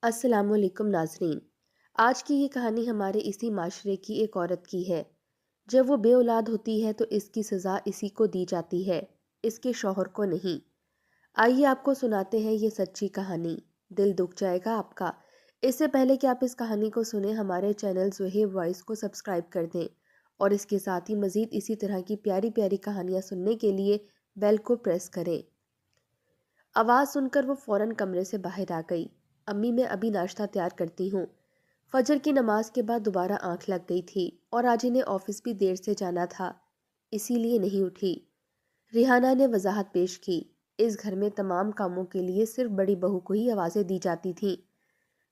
السلام علیکم ناظرین۔ آج کی یہ کہانی ہمارے اسی معاشرے کی ایک عورت کی ہے۔ جب وہ بے اولاد ہوتی ہے تو اس کی سزا اسی کو دی جاتی ہے، اس کے شوہر کو نہیں۔ آئیے آپ کو سناتے ہیں یہ سچی کہانی، دل دکھ جائے گا آپ کا۔ اس سے پہلے کہ آپ اس کہانی کو سنیں، ہمارے چینل زوہیب وائس کو سبسکرائب کر دیں اور اس کے ساتھ ہی مزید اسی طرح کی پیاری پیاری کہانیاں سننے کے لیے بیل کو پریس کریں۔ آواز سن کر وہ فوراً کمرے سے باہر آ گئی۔ امی میں ابھی ناشتہ تیار کرتی ہوں۔ فجر کی نماز کے بعد دوبارہ آنکھ لگ گئی تھی اور آج انہیں آفس بھی دیر سے جانا تھا، اسی لیے نہیں اٹھی۔ ریحانہ نے وضاحت پیش کی، اس گھر میں تمام کاموں کے لیے صرف بڑی بہو کو ہی آوازیں دی جاتی تھیں۔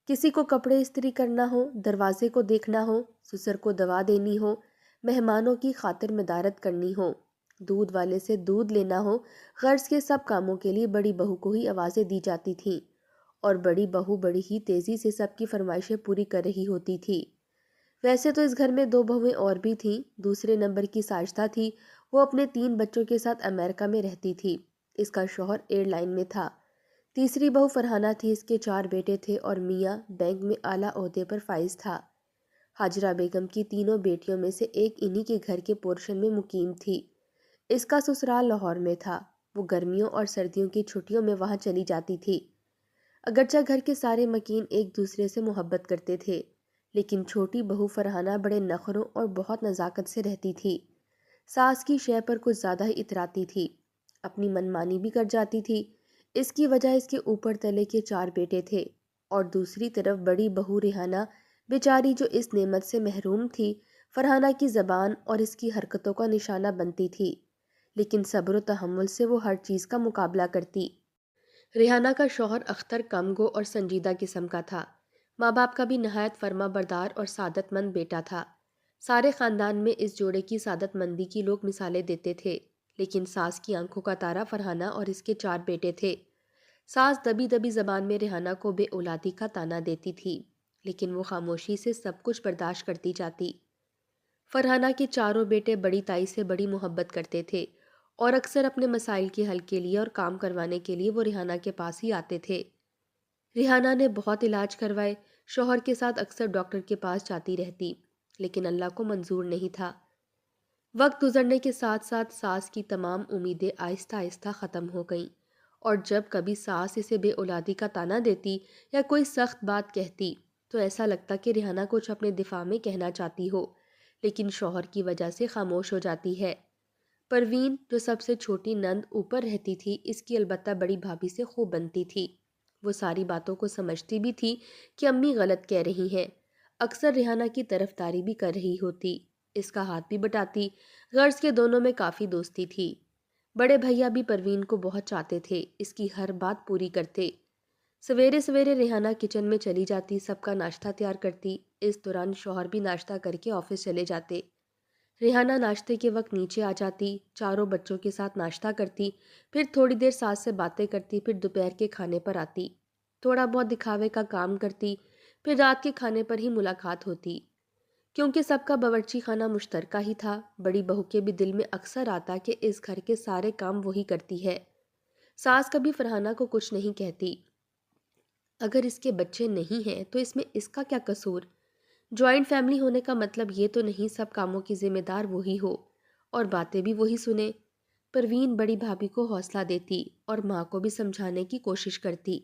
کسی کو کپڑے استری کرنا ہو، دروازے کو دیکھنا ہو، سسر کو دوا دینی ہو، مہمانوں کی خاطر مدارت کرنی ہو، دودھ والے سے دودھ لینا ہو، غرض کے سب کاموں کے لیے بڑی بہو کو ہی آوازیں دی جاتی تھیں، اور بڑی بہو بڑی ہی تیزی سے سب کی فرمائشیں پوری کر رہی ہوتی تھی۔ ویسے تو اس گھر میں 2 بہویں اور بھی تھیں۔ دوسرے نمبر کی ساجدہ تھی، وہ اپنے 3 بچوں کے ساتھ امریکہ میں رہتی تھی، اس کا شوہر ایئر لائن میں تھا۔ تیسری بہو فرحانہ تھی، اس کے 4 بیٹے تھے اور میاں بینک میں اعلیٰ عہدے پر فائز تھا۔ ہاجرہ بیگم کی تینوں بیٹیوں میں سے ایک انہی کے گھر کے پورشن میں مقیم تھی۔ اس کا سسرال لاہور میں تھا، وہ گرمیوں اور سردیوں کی چھٹیوں میں وہاں چلی جاتی تھی۔ اگرچہ گھر کے سارے مکین ایک دوسرے سے محبت کرتے تھے، لیکن چھوٹی بہو فرحانہ بڑے نخروں اور بہت نزاکت سے رہتی تھی۔ ساس کی شے پر کچھ زیادہ ہی اتراتی تھی، اپنی منمانی بھی کر جاتی تھی۔ اس کی وجہ اس کے اوپر تلے کے 4 بیٹے تھے، اور دوسری طرف بڑی بہو ریحانہ بیچاری جو اس نعمت سے محروم تھی، فرحانہ کی زبان اور اس کی حرکتوں کا نشانہ بنتی تھی، لیکن صبر و تحمل سے وہ ہر چیز کا مقابلہ کرتی۔ ریحانہ کا شوہر اختر کم گو اور سنجیدہ قسم کا تھا، ماں باپ کا بھی نہایت فرما بردار اور سعادت مند بیٹا تھا۔ سارے خاندان میں اس جوڑے کی سعادت مندی کی لوگ مثالیں دیتے تھے، لیکن ساس کی آنکھوں کا تارا فرحانہ اور اس کے 4 بیٹے تھے۔ ساس دبی دبی زبان میں ریحانہ کو بے اولادی کا طعنہ دیتی تھی، لیکن وہ خاموشی سے سب کچھ برداشت کرتی جاتی۔ فرحانہ کے 4 بیٹے بڑی تائی سے بڑی محبت کرتے تھے، اور اکثر اپنے مسائل کے حل کے لیے اور کام کروانے کے لیے وہ ریحانہ کے پاس ہی آتے تھے۔ ریحانہ نے بہت علاج کروائے، شوہر کے ساتھ اکثر ڈاکٹر کے پاس جاتی رہتی، لیکن اللہ کو منظور نہیں تھا۔ وقت گزرنے کے ساتھ ساتھ ساس کی تمام امیدیں آہستہ آہستہ ختم ہو گئیں، اور جب کبھی ساس اسے بے اولادی کا طعنہ دیتی یا کوئی سخت بات کہتی تو ایسا لگتا کہ ریحانہ کچھ اپنے دفاع میں کہنا چاہتی ہو، لیکن شوہر کی وجہ سے خاموش ہو جاتی ہے۔ پروین جو سب سے چھوٹی نند اوپر رہتی تھی، اس کی البتہ بڑی بھابھی سے خوب بنتی تھی۔ وہ ساری باتوں کو سمجھتی بھی تھی کہ امی غلط کہہ رہی ہیں، اکثر ریحانہ کی طرفداری بھی کر رہی ہوتی، اس کا ہاتھ بھی بٹاتی، غرض کے دونوں میں کافی دوستی تھی۔ بڑے بھیا بھی پروین کو بہت چاہتے تھے، اس کی ہر بات پوری کرتے۔ سویرے سویرے ریحانہ کچن میں چلی جاتی، سب کا ناشتہ تیار کرتی، اس دوران شوہر بھی ناشتہ کر کے آفس چلے جاتے۔ ریحانہ ناشتے کے وقت نیچے آ جاتی، 4 بچوں کے ساتھ ناشتہ کرتی، پھر تھوڑی دیر ساس سے باتیں کرتی، پھر دوپہر کے کھانے پر آتی، تھوڑا بہت دکھاوے کا کام کرتی، پھر رات کے کھانے پر ہی ملاقات ہوتی۔ کیونکہ سب کا باورچی خانہ مشترکہ ہی تھا، بڑی بہو کے بھی دل میں اکثر آتا کہ اس گھر کے سارے کام وہی کرتی ہے۔ ساس کبھی فرحانہ کو کچھ نہیں کہتی، اگر اس کے بچے نہیں ہیں تو اس میں اس کا کیا قصور؟ جوائنٹ فیملی ہونے کا مطلب یہ تو نہیں سب کاموں کی ذمہ دار وہی ہو اور باتیں بھی وہی سنے۔ پروین بڑی بھابھی کو حوصلہ دیتی اور ماں کو بھی سمجھانے کی کوشش کرتی،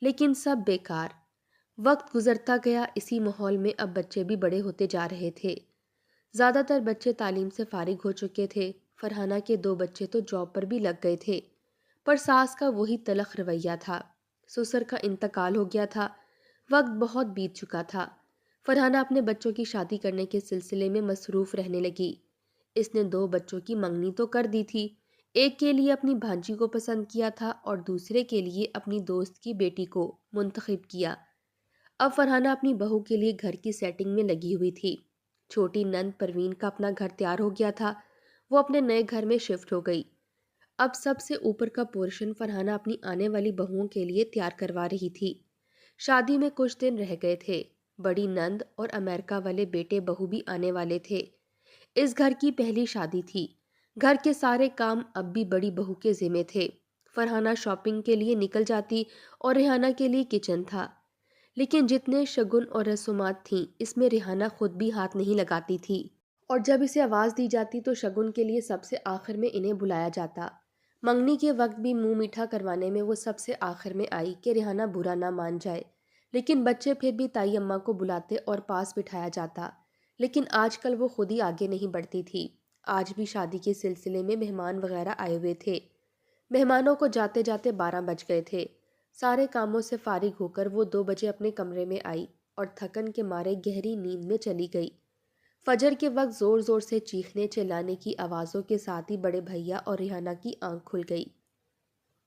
لیکن سب بیکار۔ وقت گزرتا گیا، اسی ماحول میں اب بچے بھی بڑے ہوتے جا رہے تھے۔ زیادہ تر بچے تعلیم سے فارغ ہو چکے تھے، فرحانہ کے 2 بچے تو جاب پر بھی لگ گئے تھے، پر ساس کا وہی تلخ رویہ تھا۔ سسر کا انتقال ہو گیا تھا، وقت بہت بیت چکا تھا۔ فرحانہ اپنے بچوں کی شادی کرنے کے سلسلے میں مصروف رہنے لگی۔ اس نے 2 بچوں کی منگنی تو کر دی تھی، ایک کے لیے اپنی بھانجی کو پسند کیا تھا اور دوسرے کے لیے اپنی دوست کی بیٹی کو منتخب کیا۔ اب فرحانہ اپنی بہو کے لیے گھر کی سیٹنگ میں لگی ہوئی تھی۔ چھوٹی نند پروین کا اپنا گھر تیار ہو گیا تھا، وہ اپنے نئے گھر میں شفٹ ہو گئی۔ اب سب سے اوپر کا پورشن فرحانہ اپنی آنے والی بہوؤں کے لیے تیار کروا رہی تھی۔ شادی میں کچھ دن رہ گئے تھے، بڑی نند اور امریکہ والے بیٹے بہو بھی آنے والے تھے۔ اس گھر کی پہلی شادی تھی، گھر کے سارے کام اب بھی بڑی بہو کے ذمے تھے۔ فرحانہ شاپنگ کے لیے نکل جاتی اور ریحانہ کے لیے کچن تھا، لیکن جتنے شگن اور رسومات تھیں اس میں ریحانہ خود بھی ہاتھ نہیں لگاتی تھی، اور جب اسے آواز دی جاتی تو شگن کے لیے سب سے آخر میں انہیں بلایا جاتا۔ منگنی کے وقت بھی منہ میٹھا کروانے میں وہ سب سے آخر میں آئی کہ ریحانہ برا نہ مان جائے، لیکن بچے پھر بھی تائی اماں کو بلاتے اور پاس بٹھایا جاتا۔ لیکن آج کل وہ خود ہی آگے نہیں بڑھتی تھی۔ آج بھی شادی کے سلسلے میں مہمان وغیرہ آئے ہوئے تھے۔ مہمانوں کو جاتے جاتے 12 بج گئے تھے۔ سارے کاموں سے فارغ ہو کر وہ 2 بجے اپنے کمرے میں آئی اور تھکن کے مارے گہری نیند میں چلی گئی۔ فجر کے وقت زور زور سے چیخنے چلانے کی آوازوں کے ساتھ ہی بڑے بھیا اور ریحانہ کی آنکھ کھل گئی۔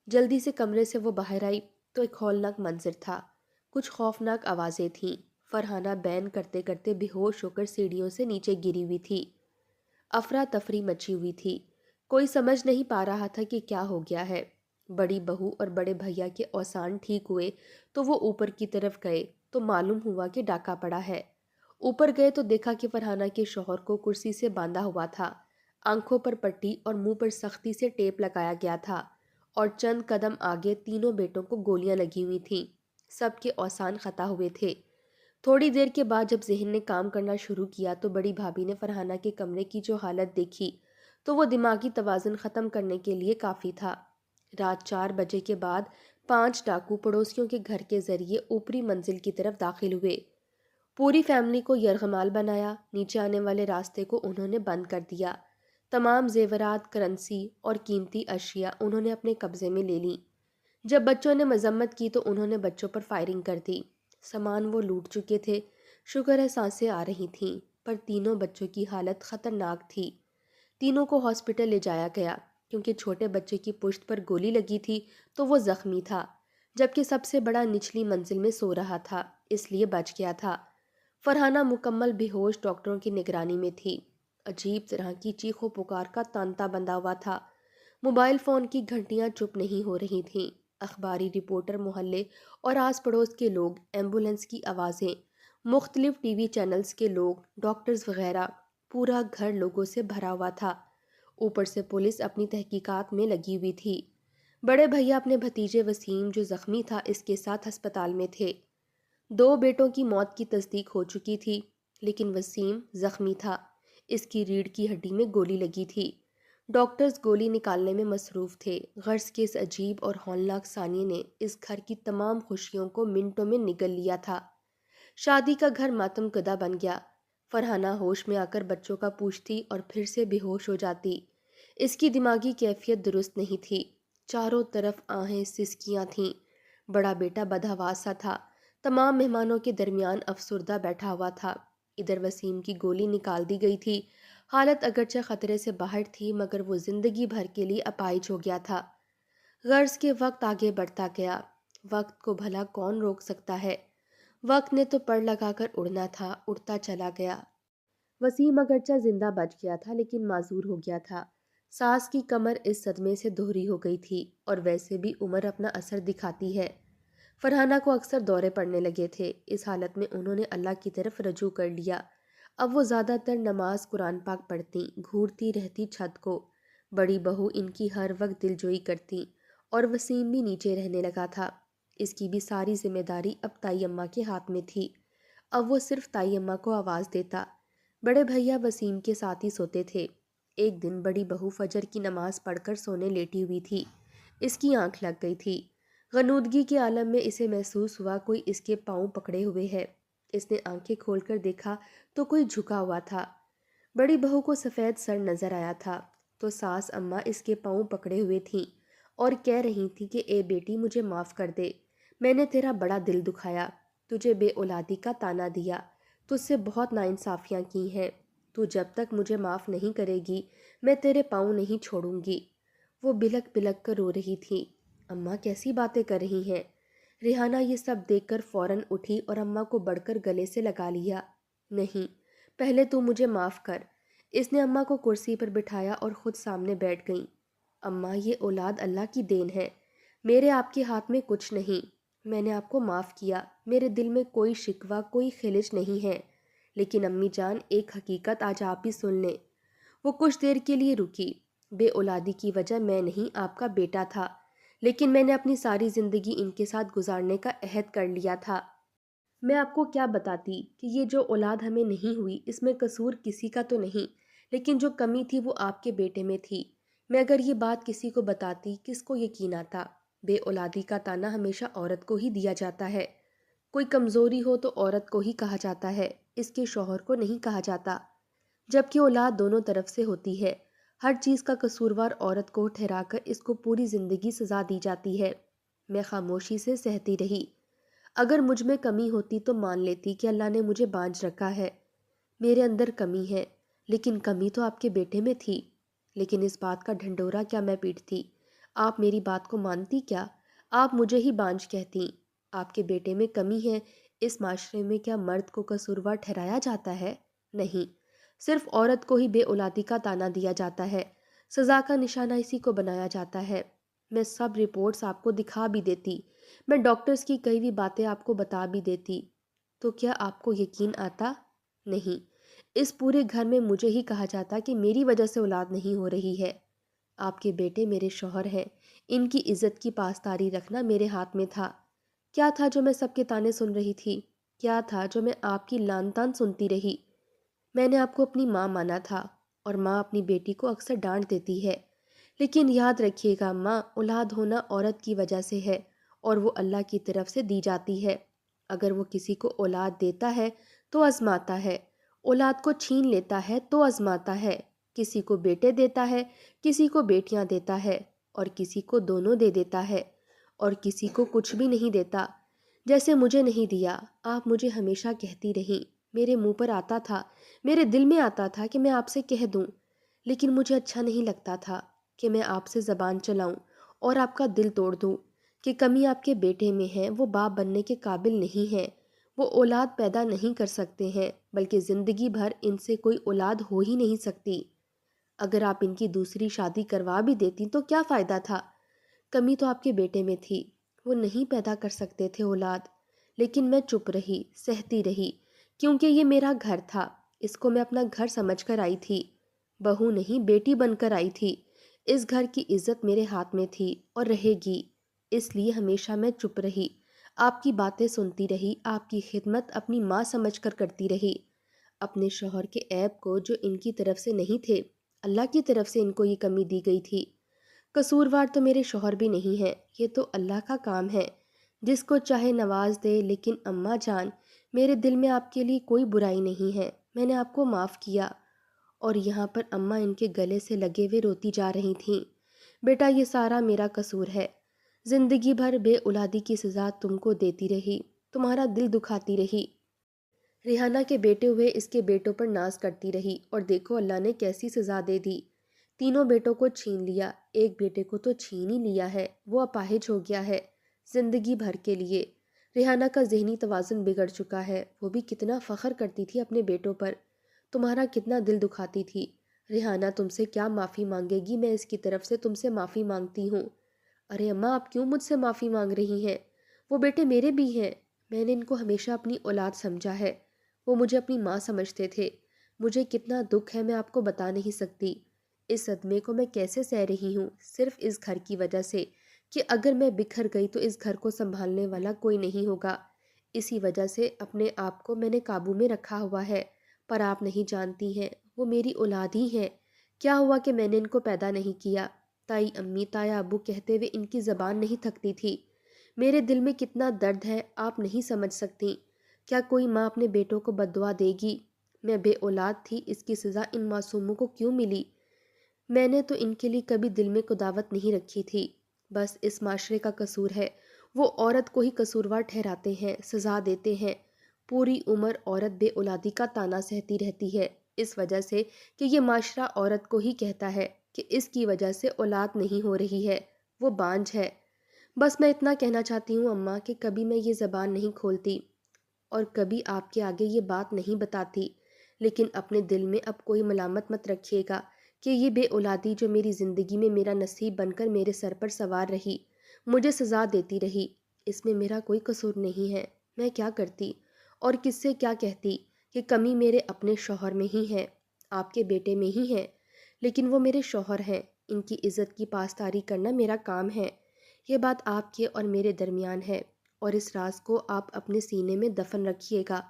جلدی سے کمرے سے وہ باہر آئی تو ایک ہولناک منظر تھا۔ کچھ خوفناک آوازیں تھیں۔ فرحانہ بین کرتے کرتے بے ہوش ہو کر سیڑھیوں سے نیچے گری ہوئی تھی۔ افراتفری مچی ہوئی تھی۔ کوئی سمجھ نہیں پا رہا تھا کہ کیا ہو گیا ہے۔ بڑی بہو اور بڑے بھیا کے اوسان ٹھیک ہوئے تو وہ اوپر کی طرف گئے تو معلوم ہوا کہ ڈاکہ پڑا ہے۔ اوپر گئے تو دیکھا کہ فرحانہ کے شوہر کو کرسی سے باندھا ہوا تھا۔ آنکھوں پر پٹی اور منہ پر سختی سے ٹیپ لگایا گیا تھا، اور چند قدم آگے تینوں بیٹوں کو گولیاں لگی ہوئی تھیں۔ سب کے اوسان خطا ہوئے تھے۔ تھوڑی دیر کے بعد جب ذہن نے کام کرنا شروع کیا تو بڑی بھابھی نے فرحانہ کے کمرے کی جو حالت دیکھی تو وہ دماغی توازن ختم کرنے کے لیے کافی تھا۔ رات 4 بجے کے بعد 5 ڈاکو پڑوسیوں کے گھر کے ذریعے اوپری منزل کی طرف داخل ہوئے۔ پوری فیملی کو یرغمال بنایا۔ نیچے آنے والے راستے کو انہوں نے بند کر دیا۔ تمام زیورات، کرنسی اور قیمتی اشیاء انہوں نے اپنے قبضے میں لے لیں۔ جب بچوں نے مذمت کی تو انہوں نے بچوں پر فائرنگ کر دی۔ سامان وہ لوٹ چکے تھے۔ شکر ہے سانسیں آ رہی تھیں، پر تینوں بچوں کی حالت خطرناک تھی۔ تینوں کو ہاسپٹل لے جایا گیا کیونکہ چھوٹے بچے کی پشت پر گولی لگی تھی تو وہ زخمی تھا، جبکہ سب سے بڑا نچلی منزل میں سو رہا تھا، اس لیے بچ گیا تھا۔ فرحانہ مکمل بے ہوش ڈاکٹروں کی نگرانی میں تھی۔ عجیب طرح کی چیخ و پکار کا تانتا بندھا ہوا تھا۔ موبائل فون کی گھنٹیاں چپ نہیں ہو رہی تھیں۔ اخباری رپورٹر، محلے اور آس پڑوس کے لوگ، ایمبولنس کی آوازیں، مختلف ٹی وی چینلز کے لوگ، ڈاکٹرز وغیرہ، پورا گھر لوگوں سے بھرا ہوا تھا۔ اوپر سے پولیس اپنی تحقیقات میں لگی ہوئی تھی۔ بڑے بھیا اپنے بھتیجے وسیم جو زخمی تھا اس کے ساتھ ہسپتال میں تھے۔ 2 بیٹوں کی موت کی تصدیق ہو چکی تھی، لیکن وسیم زخمی تھا۔ اس کی ریڑھ کی ہڈی میں گولی لگی تھی۔ ڈاکٹرز گولی نکالنے میں مصروف تھے۔ غرض کے اس عجیب اور ہولناک ثانیے نے اس گھر کی تمام خوشیوں کو منٹوں میں نگل لیا تھا۔ شادی کا گھر ماتم کدہ بن گیا۔ فرحانہ ہوش میں آ کر بچوں کا پوچھتی اور پھر سے بے ہوش ہو جاتی۔ اس کی دماغی کیفیت درست نہیں تھی۔ چاروں طرف آہیں سسکیاں تھیں۔ بڑا بیٹا بدحواس سا تھا۔ تمام مہمانوں کے درمیان افسردہ بیٹھا ہوا تھا۔ ادھر وسیم کی گولی نکال دی گئی تھی۔ حالت اگرچہ خطرے سے باہر تھی مگر وہ زندگی بھر کے لیے اپاہج ہو گیا تھا۔ غرض کے وقت آگے بڑھتا گیا۔ وقت کو بھلا کون روک سکتا ہے؟ وقت نے تو پڑ لگا کر اڑنا تھا، اڑتا چلا گیا۔ وسیم اگرچہ زندہ بچ گیا تھا لیکن معذور ہو گیا تھا۔ ساس کی کمر اس صدمے سے دوہری ہو گئی تھی، اور ویسے بھی عمر اپنا اثر دکھاتی ہے۔ فرحانہ کو اکثر دورے پڑنے لگے تھے۔ اس حالت میں انہوں نے اللہ کی طرف رجوع کر لیا۔ اب وہ زیادہ تر نماز قرآن پاک پڑھتی، گھورتی رہتی چھت کو۔ بڑی بہو ان کی ہر وقت دلجوئی کرتی، اور وسیم بھی نیچے رہنے لگا تھا۔ اس کی بھی ساری ذمہ داری اب تائی اماں کے ہاتھ میں تھی۔ اب وہ صرف تائی اماں کو آواز دیتا۔ بڑے بھیا وسیم کے ساتھ ہی سوتے تھے۔ ایک دن بڑی بہو فجر کی نماز پڑھ کر سونے لیٹی ہوئی تھی۔ اس کی آنکھ لگ گئی تھی۔ غنودگی کے عالم میں اسے محسوس ہوا کوئی اس کے پاؤں پکڑے ہوئے ہے۔ اس نے آنکھیں کھول کر دیکھا تو کوئی جھکا ہوا تھا۔ بڑی بہو کو سفید سر نظر آیا تھا تو ساس اماں اس کے پاؤں پکڑے ہوئے تھیں اور کہہ رہی تھیں کہ اے بیٹی مجھے معاف کر دے، میں نے تیرا بڑا دل دکھایا، تجھے بے اولادی کا تانا دیا، تجھ سے بہت ناانصافیاں کی ہیں، تو جب تک مجھے معاف نہیں کرے گی میں تیرے پاؤں نہیں چھوڑوں گی۔ وہ بلک بلک کر رو رہی تھی۔ اماں کیسی باتیں کر رہی ہیں؟ ریحانہ یہ سب دیکھ کر فوراً اٹھی اور اماں کو بڑھ کر گلے سے لگا لیا۔ نہیں، پہلے تو مجھے معاف کر۔ اس نے اماں کو کرسی پر بٹھایا اور خود سامنے بیٹھ گئیں۔ اماں یہ اولاد اللہ کی دین ہے، میرے آپ کے ہاتھ میں کچھ نہیں۔ میں نے آپ کو معاف کیا، میرے دل میں کوئی شکوہ کوئی خلش نہیں ہے، لیکن امی جان ایک حقیقت آج آپ ہی سن لیں۔ وہ کچھ دیر کے لیے رکی۔ بے اولادی کی وجہ میں نہیں، آپ کا بیٹا تھا، لیکن میں نے اپنی ساری زندگی ان کے ساتھ گزارنے کا عہد کر لیا تھا۔ میں آپ کو کیا بتاتی کہ یہ جو اولاد ہمیں نہیں ہوئی اس میں قصور کسی کا تو نہیں، لیکن جو کمی تھی وہ آپ کے بیٹے میں تھی۔ میں اگر یہ بات کسی کو بتاتی کس کو یقین آتا؟ بے اولادی کا تانا ہمیشہ عورت کو ہی دیا جاتا ہے۔ کوئی کمزوری ہو تو عورت کو ہی کہا جاتا ہے، اس کے شوہر کو نہیں کہا جاتا، جبکہ اولاد دونوں طرف سے ہوتی ہے۔ ہر چیز کا قصوروار عورت کو ٹھہرا کر اس کو پوری زندگی سزا دی جاتی ہے۔ میں خاموشی سے سہتی رہی۔ اگر مجھ میں کمی ہوتی تو مان لیتی کہ اللہ نے مجھے بانجھ رکھا ہے، میرے اندر کمی ہے، لیکن کمی تو آپ کے بیٹے میں تھی۔ لیکن اس بات کا ڈھنڈورا کیا میں پیٹتی؟ آپ میری بات کو مانتی کیا؟ آپ مجھے ہی بانجھ کہتی۔ آپ کے بیٹے میں کمی ہے، اس معاشرے میں کیا مرد کو قصوروار ٹھہرایا جاتا ہے؟ نہیں، صرف عورت کو ہی بے اولادی کا تانا دیا جاتا ہے، سزا کا نشانہ اسی کو بنایا جاتا ہے۔ میں سب رپورٹس آپ کو دکھا بھی دیتی، میں ڈاکٹرز کی کئی بھی باتیں آپ کو بتا بھی دیتی، تو کیا آپ کو یقین آتا؟ نہیں، اس پورے گھر میں مجھے ہی کہا جاتا کہ میری وجہ سے اولاد نہیں ہو رہی ہے۔ آپ کے بیٹے میرے شوہر ہیں، ان کی عزت کی پاسداری رکھنا میرے ہاتھ میں تھا۔ کیا تھا جو میں سب کے تانے سن رہی تھی؟ کیا تھا جو میں آپ کی لان تان سنتی رہی؟ میں نے آپ کو اپنی ماں مانا تھا، اور ماں اپنی بیٹی کو اکثر ڈانٹ دیتی ہے، لیکن یاد رکھیے گا ماں، اولاد ہونا عورت کی وجہ سے ہے اور وہ اللہ کی طرف سے دی جاتی ہے۔ اگر وہ کسی کو اولاد دیتا ہے تو آزماتا ہے، اولاد کو چھین لیتا ہے تو آزماتا ہے۔ کسی کو بیٹے دیتا ہے، کسی کو بیٹیاں دیتا ہے، اور کسی کو دونوں دے دیتا ہے، اور کسی کو کچھ بھی نہیں دیتا، جیسے مجھے نہیں دیا۔ آپ مجھے ہمیشہ کہتی رہیں، میرے منہ پر آتا تھا، میرے دل میں آتا تھا کہ میں آپ سے کہہ دوں، لیکن مجھے اچھا نہیں لگتا تھا کہ میں آپ سے زبان چلاؤں اور آپ کا دل توڑ دوں کہ کمی آپ کے بیٹے میں ہے، وہ باپ بننے کے قابل نہیں ہے، وہ اولاد پیدا نہیں کر سکتے ہیں، بلکہ زندگی بھر ان سے کوئی اولاد ہو ہی نہیں سکتی۔ اگر آپ ان کی دوسری شادی کروا بھی دیتی تو کیا فائدہ تھا؟ کمی تو آپ کے بیٹے میں تھی، وہ نہیں پیدا کر سکتے تھے اولاد۔ لیکن میں چپ رہی، سہتی رہی، کیونکہ یہ میرا گھر تھا، اس کو میں اپنا گھر سمجھ کر آئی تھی، بہو نہیں بیٹی بن کر آئی تھی۔ اس گھر کی عزت میرے ہاتھ میں تھی اور رہے گی، اس لیے ہمیشہ میں چپ رہی، آپ کی باتیں سنتی رہی، آپ کی خدمت اپنی ماں سمجھ کر کرتی رہی۔ اپنے شوہر کے عیب کو جو ان کی طرف سے نہیں تھے، اللہ کی طرف سے ان کو یہ کمی دی گئی تھی۔ قصوروار تو میرے شوہر بھی نہیں ہے، یہ تو اللہ کا کام ہے، جس کو چاہے نواز دے، لیکن اماں جان، میرے دل میں آپ کے لیے کوئی برائی نہیں ہے، میں نے آپ کو معاف کیا۔ اور یہاں پر اماں ان کے گلے سے لگے ہوئے روتی جا رہی تھیں، بیٹا یہ سارا میرا قصور ہے، زندگی بھر بے اولادی کی سزا تم کو دیتی رہی، تمہارا دل دکھاتی رہی، ریحانہ کے بیٹے ہوئے اس کے بیٹوں پر ناز کرتی رہی، اور دیکھو اللہ نے کیسی سزا دے دی، تینوں بیٹوں کو چھین لیا، ایک بیٹے کو تو چھین ہی لیا ہے، وہ اپاہج ہو گیا ہے زندگی بھر کے لیے۔ ریحانہ کا ذہنی توازن بگڑ چکا ہے، وہ بھی کتنا فخر کرتی تھی اپنے بیٹوں پر، تمہارا کتنا دل دکھاتی تھی۔ ریحانہ تم سے کیا معافی مانگے گی، میں اس کی طرف سے تم سے معافی مانگتی ہوں۔ ارے اماں آپ کیوں مجھ سے معافی مانگ رہی ہیں؟ وہ بیٹے میرے بھی ہیں، میں نے ان کو ہمیشہ اپنی اولاد سمجھا ہے، وہ مجھے اپنی ماں سمجھتے تھے، مجھے کتنا دکھ ہے میں آپ کو بتا نہیں سکتی۔ اس صدمے کو میں کیسے سہ رہی ہوں، صرف اس گھر کی وجہ سے، کہ اگر میں بکھر گئی تو اس گھر کو سنبھالنے والا کوئی نہیں ہوگا۔ اسی وجہ سے اپنے آپ کو میں نے قابو میں رکھا ہوا ہے، پر آپ نہیں جانتی ہیں وہ میری اولاد ہی ہیں۔ کیا ہوا کہ میں نے ان کو پیدا نہیں کیا؟ تائی امی تایا ابو کہتے ہوئے ان کی زبان نہیں تھکتی تھی۔ میرے دل میں کتنا درد ہے آپ نہیں سمجھ سکتی۔ کیا کوئی ماں اپنے بیٹوں کو بد دعا دے گی؟ میں بے اولاد تھی، اس کی سزا ان معصوموں کو کیوں ملی؟ میں نے تو ان کے لیے کبھی دل میں قداوت نہیں رکھی تھی، بس اس معاشرے کا قصور ہے، وہ عورت کو ہی قصوروار ٹھہراتے ہیں، سزا دیتے ہیں، پوری عمر عورت بے اولادی کا تانا سہتی رہتی ہے، اس وجہ سے کہ یہ معاشرہ عورت کو ہی کہتا ہے کہ اس کی وجہ سے اولاد نہیں ہو رہی ہے، وہ بانجھ ہے۔ بس میں اتنا کہنا چاہتی ہوں اماں کہ کبھی میں یہ زبان نہیں کھولتی اور کبھی آپ کے آگے یہ بات نہیں بتاتی، لیکن اپنے دل میں اب کوئی ملامت مت رکھیے گا کہ یہ بے اولادی جو میری زندگی میں میرا نصیب بن کر میرے سر پر سوار رہی، مجھے سزا دیتی رہی، اس میں میرا کوئی قصور نہیں ہے۔ میں کیا کرتی اور کس سے کیا کہتی کہ کمی میرے اپنے شوہر میں ہی ہے، آپ کے بیٹے میں ہی ہے، لیکن وہ میرے شوہر ہیں، ان کی عزت کی پاسداری کرنا میرا کام ہے، یہ بات آپ کے اور میرے درمیان ہے، اور اس راز کو آپ اپنے سینے میں دفن رکھیے گا۔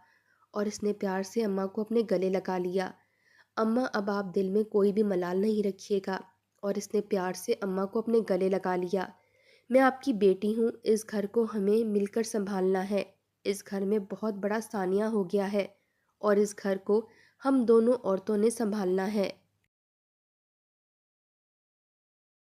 اور اس نے پیار سے اماں کو اپنے گلے لگا لیا۔ اماں اب آپ دل میں کوئی بھی ملال نہیں رکھیے گا۔ اور اس نے پیار سے اماں کو اپنے گلے لگا لیا۔ میں آپ کی بیٹی ہوں، اس گھر کو ہمیں مل کر سنبھالنا ہے۔ اس گھر میں بہت بڑا سانیہ ہو گیا ہے اور اس گھر کو ہم دونوں عورتوں نے سنبھالنا ہے۔